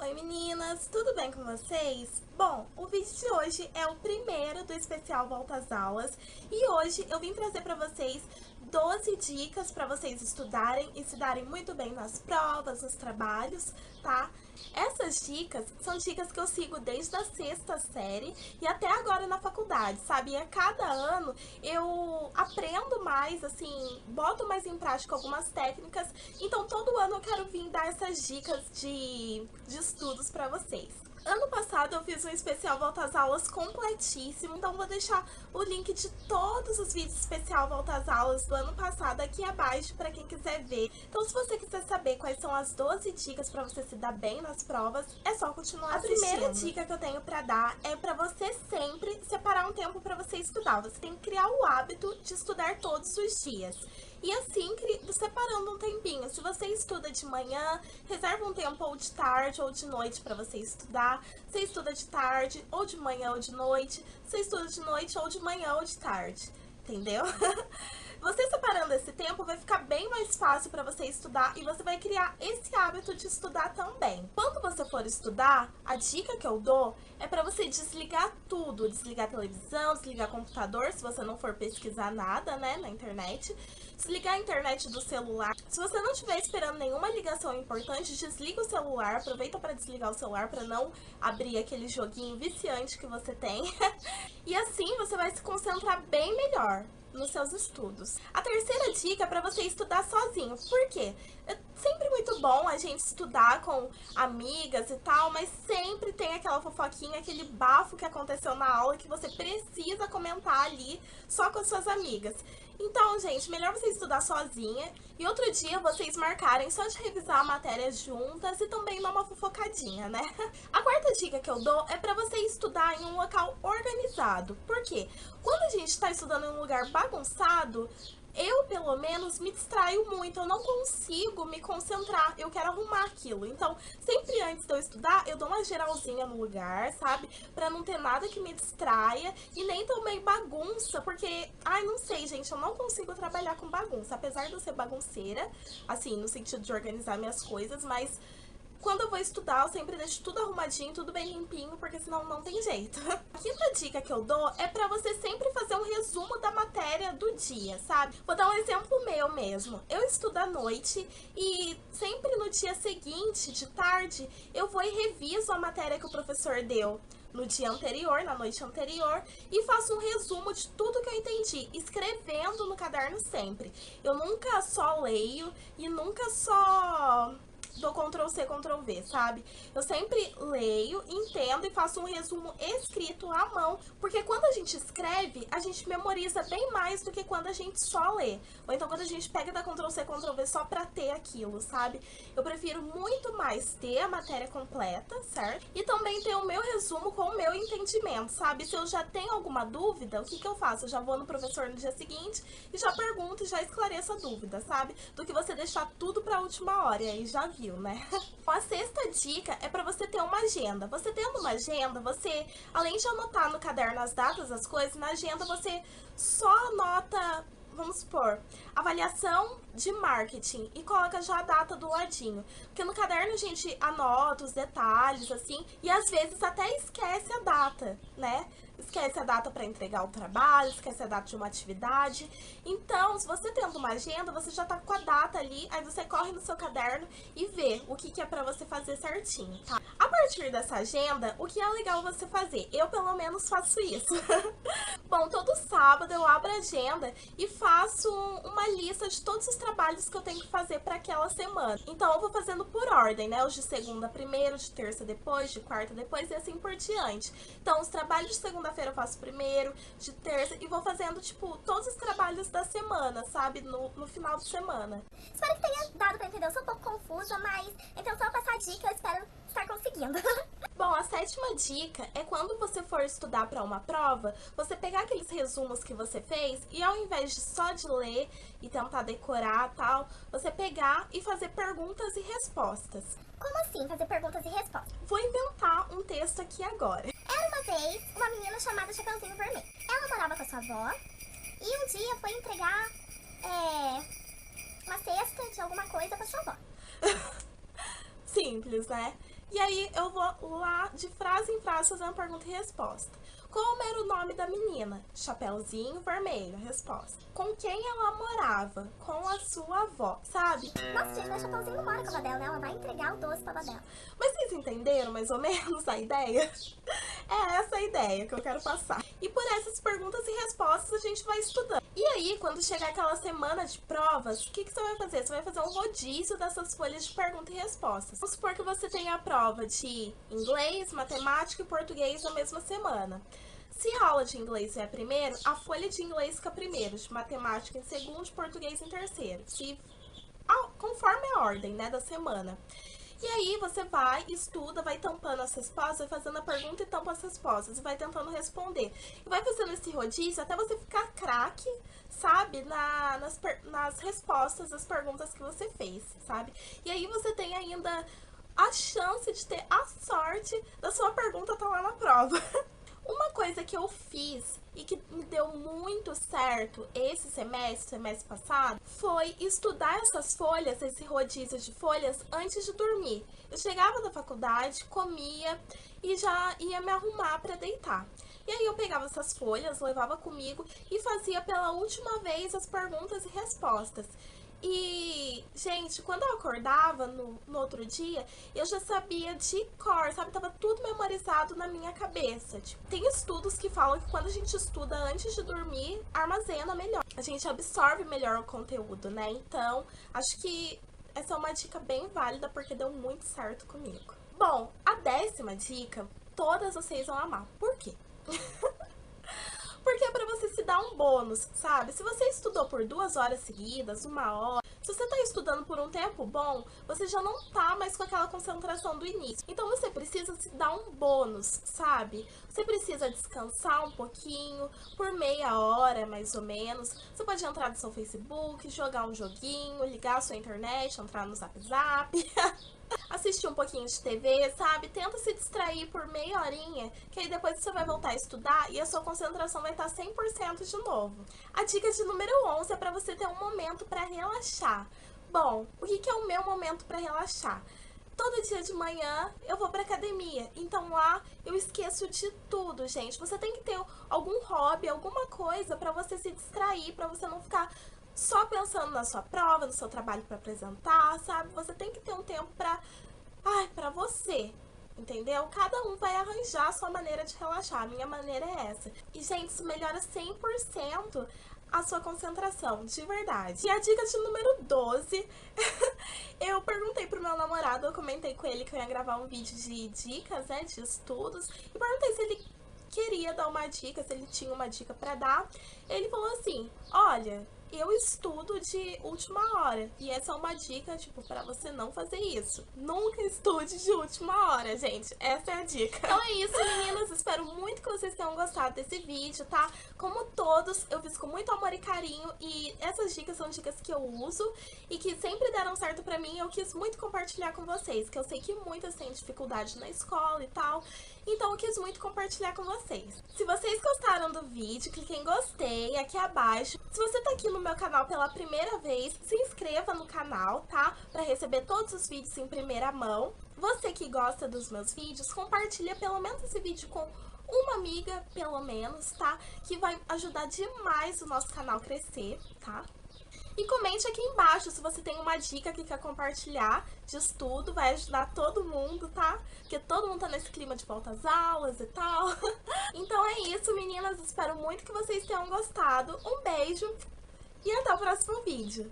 Oi meninas, tudo bem com vocês? Bom, o vídeo de hoje é o primeiro do especial Volta às Aulas e hoje eu vim trazer para vocês 12 dicas para vocês estudarem e se darem muito bem nas provas, nos trabalhos, tá? Essas dicas são dicas que eu sigo desde a 6ª série e até agora na faculdade, sabe? E a cada ano eu aprendo mais, assim, boto mais em prática algumas técnicas, então todo ano eu quero vir dar essas dicas de estudos pra vocês. Ano passado eu fiz um especial Volta às Aulas completíssimo, então vou deixar o link de todos os vídeos especial Volta às Aulas do ano passado aqui abaixo para quem quiser ver. Então se você quiser saber quais são as 12 dicas para você se dar bem nas provas, é só continuar assistindo. A primeira dica que eu tenho para dar é para você sempre separar um tempo para você estudar. Você tem que criar o hábito de estudar todos os dias. E assim, separando um tempinho. Se você estuda de manhã, reserva um tempo ou de tarde ou de noite para você estudar. Você estuda de tarde, ou de manhã ou de noite. Você estuda de noite ou de manhã ou de tarde. Entendeu? Você separando esse tempo vai ficar bem mais fácil para você estudar e você vai criar esse hábito de estudar também. Quando você for estudar, a dica que eu dou é para você desligar tudo, desligar a televisão, desligar o computador, se você não for pesquisar nada, né, na internet, desligar a internet do celular. Se você não estiver esperando nenhuma ligação importante, desliga o celular, aproveita para desligar o celular para não abrir aquele joguinho viciante que você tem. E assim você vai se concentrar bem melhor nos seus estudos. A terceira dica é para você estudar sozinho. Por quê? É sempre muito bom a gente estudar com amigas e tal, mas sempre tem aquela fofoquinha, aquele bafo que aconteceu na aula que você precisa comentar ali só com as suas amigas. Então, gente, melhor você estudar sozinha e outro dia vocês marcarem só de revisar a matéria juntas e também dar uma fofocadinha, né? A quarta dica que eu dou é pra você estudar em um local organizado. Por quê? Quando a gente tá estudando em um lugar bagunçado, eu, pelo menos, me distraio muito, eu não consigo me concentrar, eu quero arrumar aquilo. Então, sempre antes de eu estudar, eu dou uma geralzinha no lugar, sabe? Pra não ter nada que me distraia e nem também bagunça, porque, ai, não sei, gente, eu não consigo trabalhar com bagunça. Apesar de eu ser bagunceira, assim, no sentido de organizar minhas coisas, mas quando eu vou estudar, eu sempre deixo tudo arrumadinho, tudo bem limpinho, porque senão não tem jeito. A quinta dica que eu dou é pra você sempre fazer um resumo da matéria do dia, sabe? Vou dar um exemplo meu mesmo. Eu estudo à noite e sempre no dia seguinte, de tarde, eu vou e reviso a matéria que o professor deu no dia anterior, na noite anterior, e faço um resumo de tudo que eu entendi, escrevendo no caderno sempre. Eu nunca só leio e nunca só dou Ctrl+C, Ctrl+V, sabe? Eu sempre leio, entendo e faço um resumo escrito à mão, porque quando a gente escreve, a gente memoriza bem mais do que quando a gente só lê. Ou então quando a gente pega e dá Ctrl+C, Ctrl+V só pra ter aquilo, sabe? Eu prefiro muito mais ter a matéria completa, certo? E também ter o meu resumo com o meu entendimento, sabe? Se eu já tenho alguma dúvida, o que eu faço? Eu já vou no professor no dia seguinte e já pergunto e já esclareço a dúvida, sabe? Do que você deixar tudo pra última hora, e aí já viu, né? A sexta dica é para você ter uma agenda. Você tendo uma agenda, você, além de anotar no caderno as datas, as coisas, na agenda você só anota, vamos supor, avaliação de marketing e coloca já a data do ladinho. Porque no caderno a gente anota os detalhes, assim, e às vezes até esquece a data, né? Esquece a data para entregar o trabalho, esquece a data de uma atividade. Então, se você tendo uma agenda, você já tá com a data ali, aí você corre no seu caderno e vê o que é para você fazer certinho, tá? A partir dessa agenda, o que é legal você fazer? Eu, pelo menos, faço isso. Bom, todo sábado eu abro a agenda e faço uma lista de todos os trabalhos que eu tenho que fazer para aquela semana. Então, eu vou fazendo por ordem, né? Os de segunda primeiro, de terça depois, de quarta depois e assim por diante. Então, os trabalhos de segunda-feira eu faço primeiro, de terça, e vou fazendo, tipo, todos os trabalhos da semana, sabe? No final de semana. Espero que tenha dado pra entender. Eu sou um pouco confusa, mas a intenção é passar a dica, eu espero estar conseguindo. Bom, a sétima dica é quando você for estudar para uma prova, você pegar aqueles resumos que você fez e ao invés de só de ler e tentar decorar tal, você pegar e fazer perguntas e respostas. Como assim, fazer perguntas e respostas? Vou inventar um texto aqui agora. Era uma vez uma menina chamada Chapeuzinho Vermelho. Ela morava com a sua avó e um dia foi entregar uma cesta de alguma coisa pra sua avó. Simples, né? E aí eu vou lá de frase em frase fazendo pergunta e resposta. Como era o nome da menina? Chapeuzinho Vermelho, a resposta. Com quem ela morava? Com a sua avó, sabe? Nossa, gente, mas Chapeuzinho não mora com a avó dela, né? Ela vai entregar o doce pra avó dela. Mas vocês entenderam mais ou menos a ideia? É essa a ideia que eu quero passar. E por essas perguntas e respostas a gente vai estudando. E aí, quando chegar aquela semana de provas, o que você vai fazer? Você vai fazer um rodízio dessas folhas de pergunta e respostas. Vamos supor que você tenha a prova de inglês, matemática e português na mesma semana. Se a aula de inglês é primeiro, a folha de inglês fica primeiro, de matemática em segundo, de português em terceiro. Conforme a ordem, né, da semana. E aí você vai, estuda, vai tampando as respostas, vai fazendo a pergunta e tampa as respostas, e vai tentando responder. E vai fazendo esse rodízio até você ficar craque, sabe, nas respostas das perguntas que você fez, sabe? E aí você tem ainda a chance de ter a sorte da sua pergunta estar lá na prova. Uma coisa que eu fiz e que me deu muito certo esse semestre passado, foi estudar essas folhas, esse rodízio de folhas, antes de dormir. Eu chegava da faculdade, comia e já ia me arrumar para deitar. E aí eu pegava essas folhas, levava comigo e fazia pela última vez as perguntas e respostas. E, gente, quando eu acordava no outro dia, eu já sabia de cor, sabe? Tava tudo memorizado na minha cabeça. Tipo, tem estudos que falam que quando a gente estuda antes de dormir, armazena melhor. A gente absorve melhor o conteúdo, né? Então, acho que essa é uma dica bem válida porque deu muito certo comigo. Bom, a 10ª dica, todas vocês vão amar. Por quê? Porque é pra você se dar um bônus, sabe? Se você estudou por 2 horas seguidas, 1 hora, se você tá estudando por um tempo bom, você já não tá mais com aquela concentração do início. Então você precisa se dar um bônus, sabe? Você precisa descansar um pouquinho, por meia hora mais ou menos. Você pode entrar no seu Facebook, jogar um joguinho, ligar a sua internet, entrar no Zap Zap. Assistir um pouquinho de TV, sabe? Tenta se distrair por meia horinha, que aí depois você vai voltar a estudar e a sua concentração vai estar 100% de novo. A dica de número 11 é para você ter um momento para relaxar. Bom, o que é o meu momento para relaxar? Todo dia de manhã eu vou pra academia, então lá eu esqueço de tudo, gente. Você tem que ter algum hobby, alguma coisa pra você se distrair, pra você não ficar só pensando na sua prova, no seu trabalho pra apresentar, sabe? Você tem que ter um tempo pra você, entendeu? Cada um vai arranjar a sua maneira de relaxar, a minha maneira é essa. E, gente, isso melhora 100% a sua concentração, de verdade. E a dica de número 12, eu perguntei pro meu namorado, eu comentei com ele que eu ia gravar um vídeo de dicas, né, de estudos, e perguntei se ele queria dar uma dica, se ele tinha uma dica pra dar. Ele falou assim, olha, eu estudo de última hora. E essa é uma dica, tipo, pra você não fazer isso. Nunca estude de última hora, gente. Essa é a dica. Então é isso, meninas. Espero muito que vocês tenham gostado desse vídeo, tá? Como todos, eu fiz com muito amor e carinho. E essas dicas são dicas que eu uso e que sempre deram certo pra mim. Eu quis muito compartilhar com vocês, que eu sei que muitas têm dificuldade na escola e tal. Então eu quis muito compartilhar com vocês. Se vocês gostaram do vídeo, clique em gostei aqui abaixo. Se você tá aqui no meu canal pela primeira vez, se inscreva no canal, tá? Pra receber todos os vídeos em primeira mão. Você que gosta dos meus vídeos, compartilha pelo menos esse vídeo com uma amiga, pelo menos, tá? Que vai ajudar demais o nosso canal a crescer, tá? E comente aqui embaixo se você tem uma dica que quer compartilhar de estudo, vai ajudar todo mundo, tá? Porque todo mundo tá nesse clima de volta às aulas e tal. Então é isso, meninas. Espero muito que vocês tenham gostado. Um beijo e até o próximo vídeo.